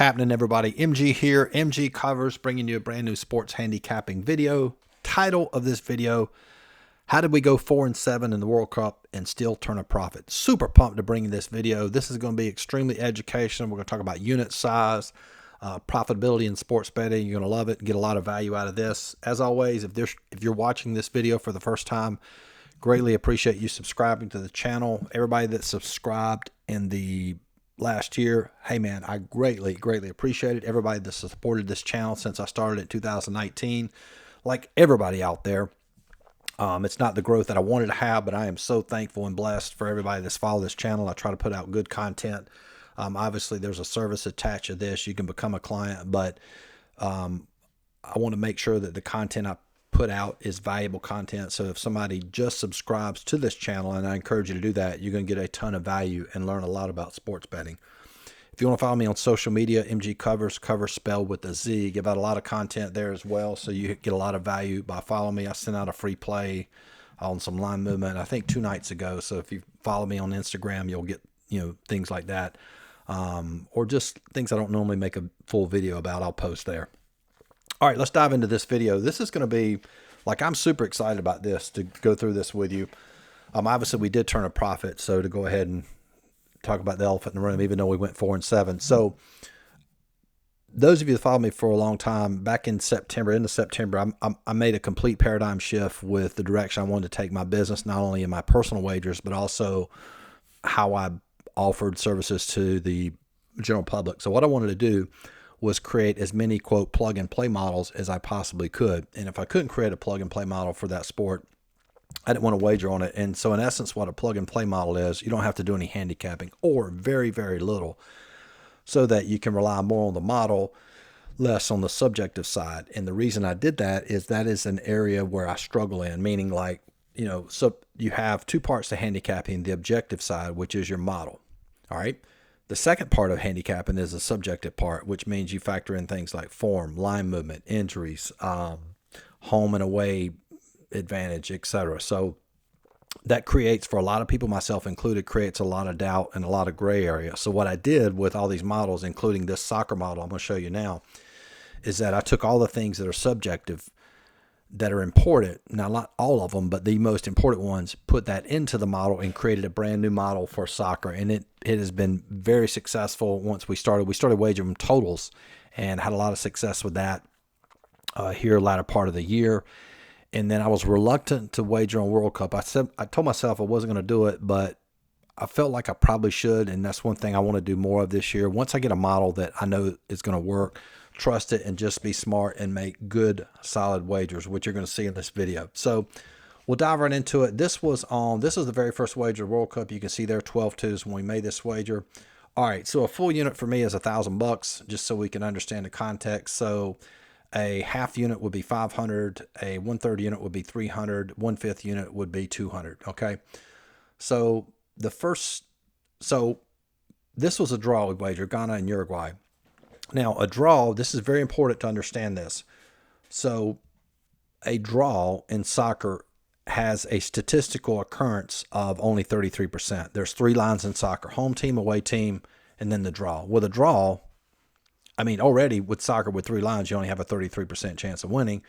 Happening, everybody? MG here, MGCovers, bringing you a brand new sports handicapping video. Title of this video: how did we go 4-7 in the World Cup and still turn a profit? Super pumped to bring you this video. This is going to be extremely educational. We're going to talk about unit size, profitability in sports betting. You're going to love it and get a lot of value out of this. As always, if you're watching this video for the first time, greatly appreciate you subscribing to the channel. Everybody that subscribed in the last year, hey man, I greatly appreciate it. Everybody that's supported this channel since I started in 2019, like everybody out there. It's not the growth that I wanted to have, but I am so thankful and blessed for everybody that's followed this channel. I try to put out good content. Obviously there's a service attached to this. You can become a client, but I want to make sure that the content I put out is valuable content. So if somebody just subscribes to this channel, and I encourage you to do that, you're going to get a ton of value and learn a lot about sports betting. If you want to follow me on social media, MGCovers, cover spelled with a Z. Give out a lot of content there as well, so you get a lot of value by following me. I sent out a free play on some line movement, I think 2 nights ago. So if you follow me on Instagram, you'll get things like that, or just things I don't normally make a full video about. I'll post there. All right, let's dive into this video. This is going to be, like, I'm super excited about this, to go through this with you. Obviously, we did turn a profit, so to go ahead and talk about the elephant in the room, even though we went 4-7. So those of you that followed me for a long time, back in September, into September, I made a complete paradigm shift with the direction I wanted to take my business, not only in my personal wagers, but also how I offered services to the general public. So what I wanted to do was create as many, quote, plug and play models as I possibly could. And if I couldn't create a plug and play model for that sport, I didn't want to wager on it. And so in essence, what a plug and play model is, you don't have to do any handicapping, or very, very little, so that you can rely more on the model, less on the subjective side. And the reason I did that is an area where I struggle in, meaning, like, so you have 2 parts to handicapping: the objective side, which is your model. All right. The second part of handicapping is the subjective part, which means you factor in things like form, line movement, injuries, home and away advantage, etc. So that creates, for a lot of people, myself included, creates a lot of doubt and a lot of gray area. So what I did with all these models, including this soccer model I'm going to show you now, is that I took all the things that are subjective, that are important, now not all of them, but the most important ones, put that into the model and created a brand new model for soccer. And it has been very successful. Once we started wagering totals and had a lot of success with that here latter part of the year. And then I was reluctant to wager on World Cup. I told myself I wasn't going to do it, but I felt like I probably should. And that's one thing I want to do more of this year. Once I get a model that I know is going to work, trust it, and just be smart and make good, solid wagers, which you're going to see in this video. So we'll dive right into it. This is the very first wager of World Cup. You can see there 12-2s when we made this wager. All right, so a full unit for me is $1,000, just so we can understand the context. So a half unit would be 500, a 1/3 unit would be 300, 1/5 unit would be 200. Okay, so this was a draw we wagered, Ghana and Uruguay. Now, a draw, this is very important to understand this. So a draw in soccer has a statistical occurrence of only 33%. There's 3 lines in soccer: home team, away team, and then the draw. With a draw, I mean, already with soccer with 3 lines, you only have a 33% chance of winning.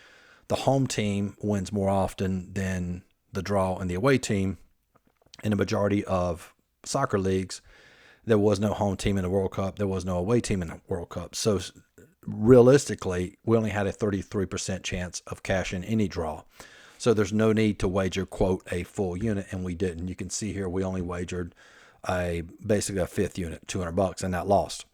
The home team wins more often than the draw and the away team. In a majority of soccer leagues, there was no home team in the World Cup. There was no away team in the World Cup. So realistically, we only had a 33% chance of cashing any draw. So there's no need to wager, quote, a full unit, and we didn't. You can see here we only wagered basically a 5th unit, $200, and that lost.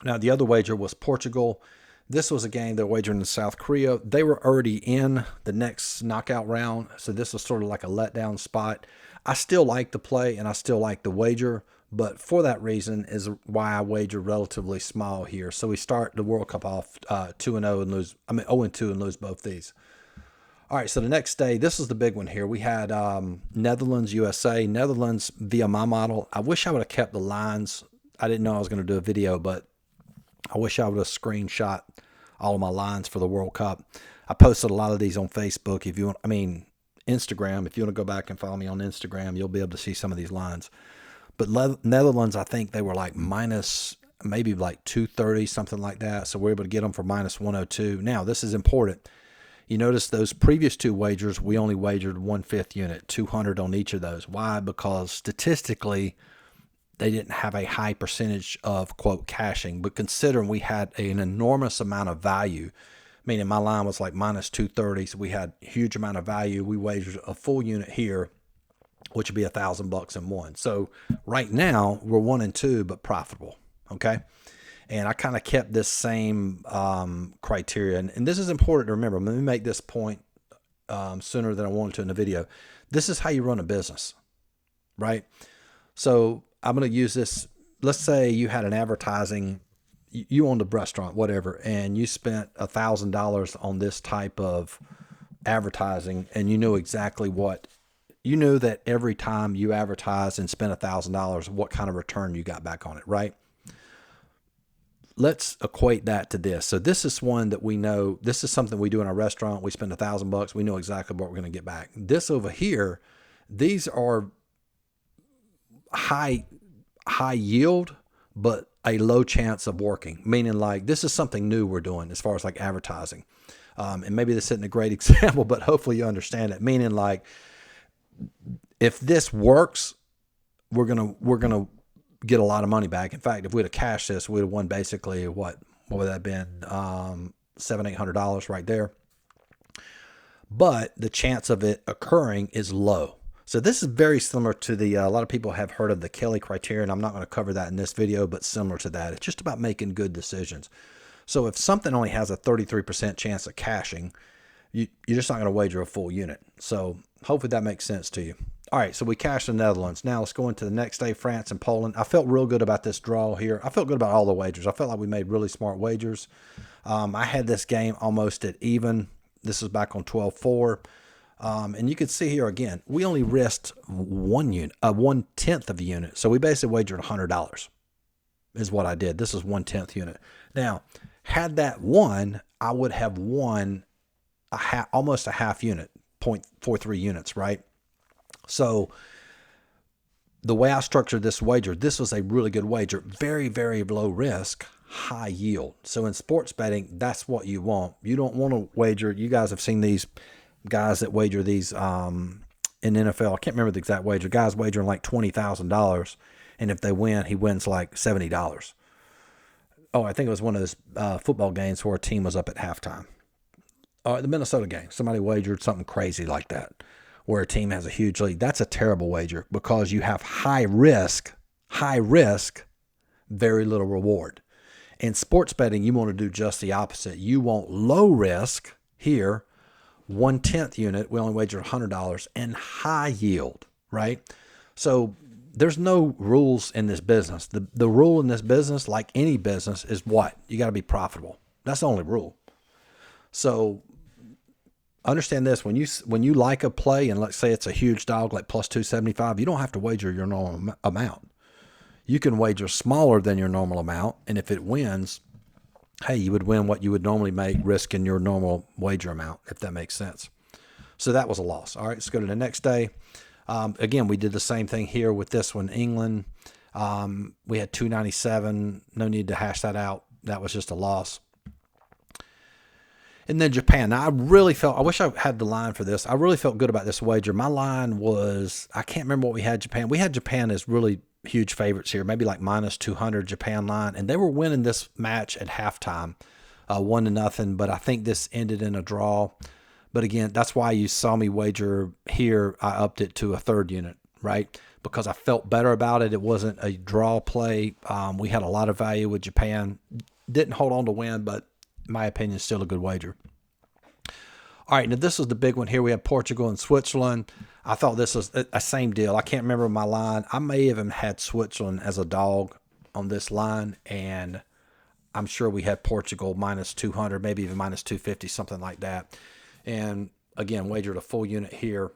Now, the other wager was Portugal. This was a game they're wagering in South Korea. They were already in the next knockout round, so this was sort of like a letdown spot. I still like the play, and I still like the wager, but for that reason is why I wager relatively small here. So we start the World Cup off 2-0 and lose. 0-2 and lose both these. All right, so the next day, this is the big one here. We had Netherlands, USA. Netherlands via my model. I wish I would have kept the lines. I didn't know I was going to do a video, but I wish I would have screenshot all of my lines for the World Cup. I posted a lot of these on Facebook. If you want, Instagram. If you want to go back and follow me on Instagram, you'll be able to see some of these lines. But Netherlands, I think they were like minus maybe like 230, something like that. So we're able to get them for minus 102. Now, this is important. You notice those previous two wagers, we only wagered 1/5 unit, 200 on each of those. Why? Because statistically, they didn't have a high percentage of, quote, cashing. But considering we had an enormous amount of value, meaning my line was like minus 230, so we had a huge amount of value. We wagered a full unit here, which would be $1,000 in one. So right now, we're 1 and 2, but profitable, okay? And I kind of kept this same criteria. And this is important to remember. Let me make this point sooner than I wanted to in the video. This is how you run a business, right? So I'm going to use this. Let's say you had an advertising, you owned a restaurant, whatever, and you spent $1,000 on this type of advertising, and you knew exactly what, you knew that every time you advertised and spent $1,000, what kind of return you got back on it, right? Let's equate that to this. So this is one that we know, this is something we do in our restaurant. We spend $1,000. We know exactly what we're going to get back. This over here, these are high yield, but a low chance of working. Meaning like this is something new we're doing as far as like advertising. And maybe this isn't a great example, but hopefully you understand it. Meaning like if this works, we're gonna get a lot of money back. In fact, if we'd have cashed this, we'd have won basically what would that have been? $700-800 right there. But the chance of it occurring is low. So this is very similar to the, a lot of people have heard of the Kelly criterion. I'm not going to cover that in this video, but similar to that. It's just about making good decisions. So if something only has a 33% chance of cashing, you're just not going to wager a full unit. So hopefully that makes sense to you. All right, so we cashed the Netherlands. Now let's go into the next day, France and Poland. I felt real good about this draw here. I felt good about all the wagers. I felt like we made really smart wagers. I had this game almost at even. This is back on 12-4. And you can see here again, we only risked 1/10 of a unit. So we basically wagered $100 is what I did. This is 1/10 unit. Now, had that won, I would have won almost a half unit, 0.43 units, right? So the way I structured this wager, this was a really good wager. Very, very low risk, high yield. So in sports betting, that's what you want. You don't want to wager. You guys have seen these guys that wager these in NFL. I can't remember the exact wager. Guys wagering like $20,000, and if they win, he wins like $70. Oh, I think it was one of those football games where a team was up at halftime. The Minnesota game. Somebody wagered something crazy like that, where a team has a huge lead. That's a terrible wager because you have high risk, very little reward. In sports betting, you want to do just the opposite. You want low risk here, 1/10 unit. We only wagered $100, and high yield, right? So there's no rules in this business. The rule in this business, like any business, is what? You got to be profitable. That's the only rule. So understand this, when you like a play, and let's say it's a huge dog like plus 275, you don't have to wager your normal amount. You can wager smaller than your normal amount, and if it wins, hey, you would win what you would normally make risking your normal wager amount, if that makes sense. So that was a loss. All right, let's go to the next day. Again, we did the same thing here with this one, England. We had 297. No need to hash that out. That was just a loss. And then Japan. Now, I wish I had the line for this. I really felt good about this wager. My line was, I can't remember what we had Japan. We had Japan as really huge favorites here, maybe like minus 200 Japan line. And they were winning this match at halftime, 1-0. But I think this ended in a draw. But again, that's why you saw me wager here. I upped it to a third unit, right? Because I felt better about it. It wasn't a draw play. We had a lot of value with Japan. Didn't hold on to win, but in my opinion, still a good wager. All right, now this was the big one here. We have Portugal and Switzerland. I thought this was a same deal. I can't remember my line. I may have even had Switzerland as a dog on this line, and I'm sure we had Portugal minus 200, maybe even minus 250, something like that. And again, wagered a full unit here.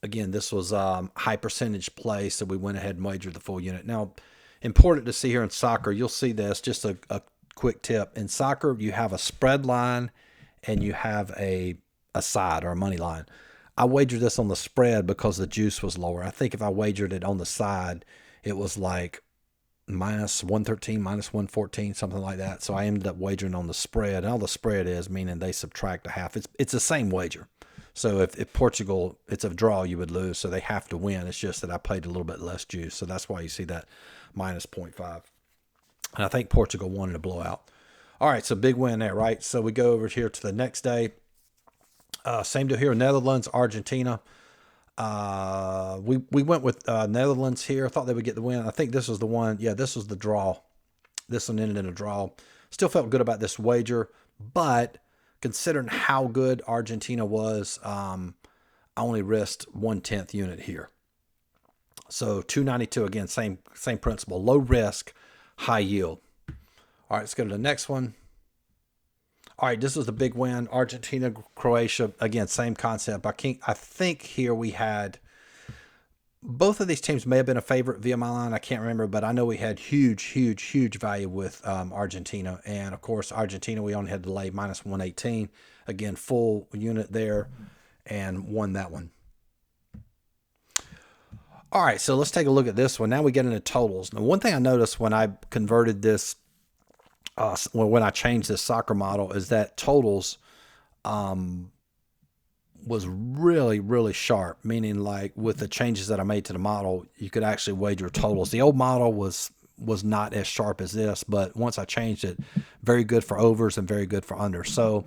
Again, this was high percentage play, so we went ahead and wagered the full unit. Now, important to see here in soccer, you'll see this, just a quick tip. In soccer, you have a spread line and you have a side or a money line. I wagered this on the spread because the juice was lower. I think if I wagered it on the side, it was like minus 113, minus 114, something like that. So I ended up wagering on the spread. And all the spread is, meaning they subtract a half. It's the same wager. So if Portugal, it's a draw, you would lose. So they have to win. It's just that I played a little bit less juice. So that's why you see that minus 0.5. And I think Portugal won in a blowout. All right, so big win there, right? So we go over here to the next day. Same deal here, Netherlands, Argentina. We went with Netherlands here. I thought they would get the win. I think this was the one. Yeah, this was the draw. This one ended in a draw. Still felt good about this wager, but considering how good Argentina was, I only risked 1/10 unit here. So 292 again, same principle. Low risk, high yield. All right, let's go to the next one. All right, this was the big win. Argentina, Croatia, again, same concept. I think here we had, both of these teams may have been a favorite via my line. I can't remember, but I know we had huge value with Argentina. And, of course, Argentina, we only had to lay minus 118. Again, full unit there, and won that one. All right, so let's take a look at this one. Now we get into totals. Now, one thing I noticed when I converted this, when I changed this soccer model, is that totals was really sharp, meaning like with the changes that I made to the model, you could actually wager totals. The old model was not as sharp as this, but once I changed it, very good for overs and very good for unders. So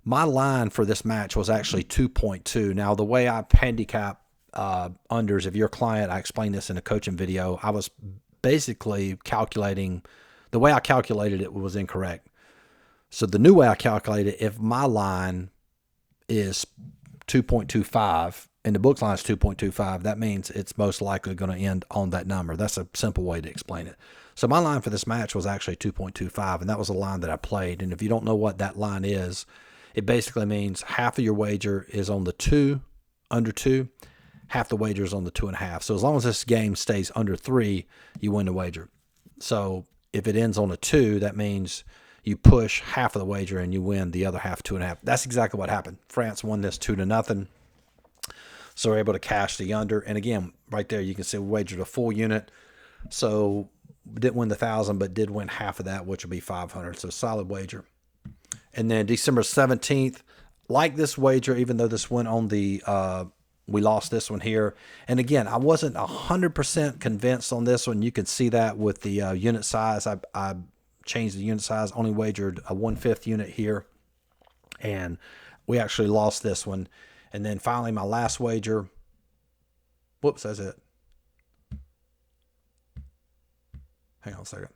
my line for this match was actually 2.2. Now, the way I handicap unders, if you're a client, I explained this in a coaching video, I was basically calculating, the way I calculated it was incorrect. So the new way I calculated, if my line is 2.25 and the book's line is 2.25, that means it's most likely going to end on that number. That's a simple way to explain it. So my line for this match was actually 2.25, and that was the line that I played. And if you don't know what that line is, it basically means half of your wager is on the 2, under 2, half the wager is on the 2.5. So as long as this game stays under 3, you win the wager. So if it ends on a 2, that means you push half of the wager and you win the other half, 2.5. That's exactly what happened. France won this 2-0. So we're able to cash the under. And again, right there, you can see we wagered a full unit. So didn't win the 1,000, but did win half of that, which would be 500. So solid wager. And then December 17th, like this wager, even though this went on the, we lost this one here. And again, I wasn't 100% convinced on this one. You can see that with the unit size. I changed the unit size, only wagered a 1/5 unit here. And we actually lost this one. And then finally, my last wager. Whoops, that's it. Hang on a second.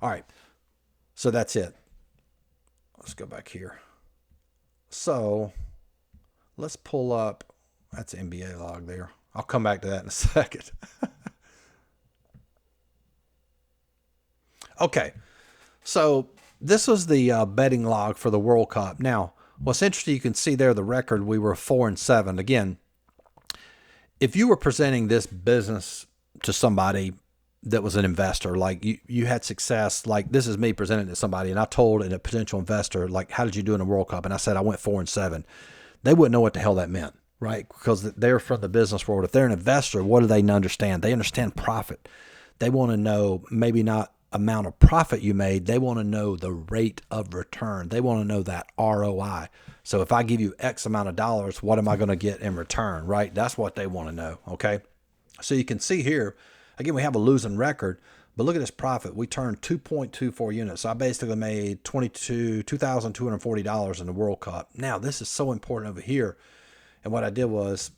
All right. So that's it. Let's go back here. So let's pull up. That's an NBA log there. I'll come back to that in a second. Okay. So this was the betting log for the World Cup. Now, what's interesting, you can see there the record, we were 4-7. Again, if you were presenting this business to somebody that was an investor, like you had success, like this is me presenting it to somebody, and I told a potential investor, like, how did you do in the World Cup? And I said, I went 4-7. They wouldn't know what the hell that meant, right? Because they're from the business world. If they're an investor, what do they understand? They understand profit. They want to know maybe not amount of profit you made. They want to know the rate of return. They want to know that ROI. So if I give you X amount of dollars, what am I going to get in return, right? That's what they want to know, okay? So you can see here, again, we have a losing record, but look at this profit. We turned 2.24 units. So I basically made $2,240 in the World Cup. Now, this is so important over here. And what I did was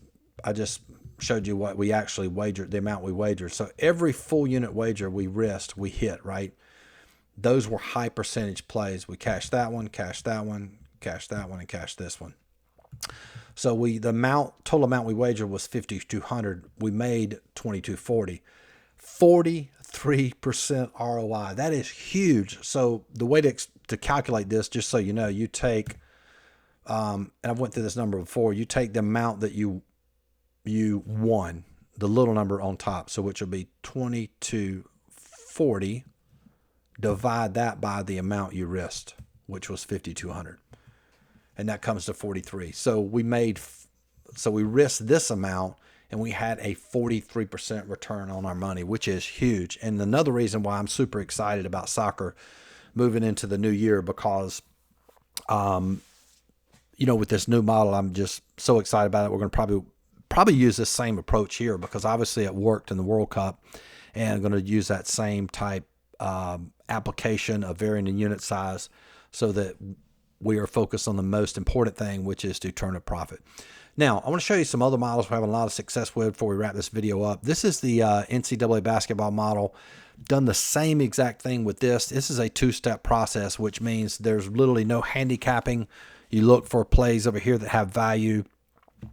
I just showed you what we actually wagered, the amount we wagered. So every full unit wager we risked, we hit, right? Those were high percentage plays. We cashed that one, cashed that one, cashed that one, and cashed this one. So the total amount we wagered was 5,200. We made 2,240. 43% ROI. That is huge. So the way to calculate this, just so you know, you take, and I've went through this number before, you take the amount that you won, the little number on top, so which will be 2,240, divide that by the amount you risked, which was 5,200, and that comes to 43. So we risked this amount and we had a 43% return on our money, which is huge. And another reason why I'm super excited about soccer moving into the new year, because with this new model, I'm just so excited about it. We're going to probably use this same approach here, because obviously it worked in the World Cup, and I'm going to use that same type application of varying in unit size, so that we are focused on the most important thing, which is to turn a profit. Now, I want to show you some other models we're having a lot of success with before we wrap this video up. This is the NCAA basketball model. Done the same exact thing with this. This is a two-step process, which means there's literally no handicapping. You look for plays over here that have value.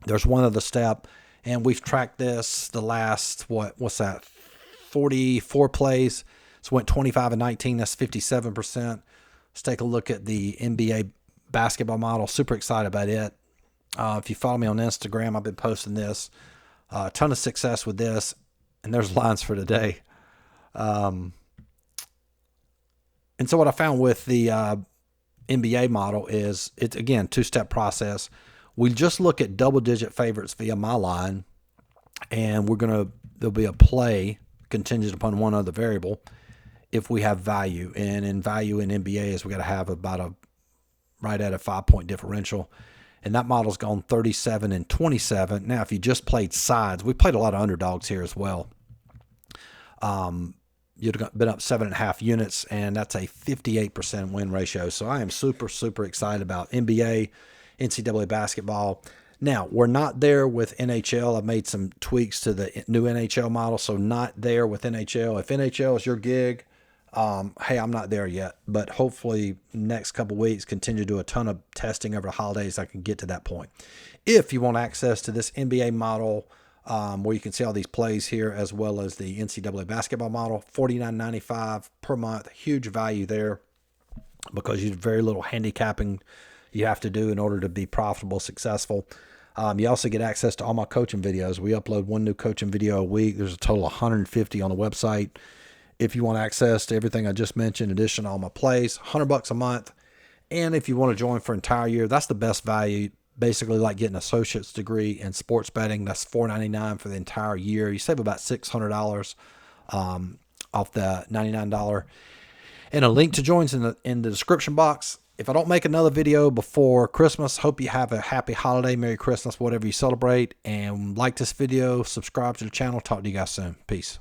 There's one other step, and we've tracked this the last, what's that, 44 plays. So went 25 and 19, that's 57%. Let's take a look at the NBA basketball model. Super excited about it. If you follow me on Instagram, I've been posting this. A ton of success with this, and there's lines for today. And so what I found with the NBA model is, it's, again, two-step process. We just look at double-digit favorites via my line, and there'll be a play contingent upon one other variable if we have value. And in value in NBA is we got to have about right at a 5-point differential. And that model's gone 37 and 27. Now, if you just played sides, we played a lot of underdogs here as well. You'd have been up 7.5 units, and that's a 58% win ratio. So I am super, super excited about NBA, NCAA basketball. Now, we're not there with NHL. I've made some tweaks to the new NHL model, so not there with NHL. If NHL is your gig, hey, I'm not there yet, but hopefully next couple weeks, continue to do a ton of testing over the holidays. I can get to that point. If you want access to this NBA model, where you can see all these plays here, as well as the NCAA basketball model, $49.95 per month, huge value there, because you have very little handicapping you have to do in order to be profitable, successful. You also get access to all my coaching videos. We upload one new coaching video a week. There's a total of 150 on the website. If you want access to everything I just mentioned, in addition to all my plays, $100 a month. And if you want to join for an entire year, that's the best value. Basically like getting an associate's degree in sports betting. That's $4.99 for the entire year. You save about $600 off the $99. And a link to joins in the description box. If I don't make another video before Christmas, hope you have a happy holiday, Merry Christmas, whatever you celebrate. And like this video, subscribe to the channel. Talk to you guys soon. Peace.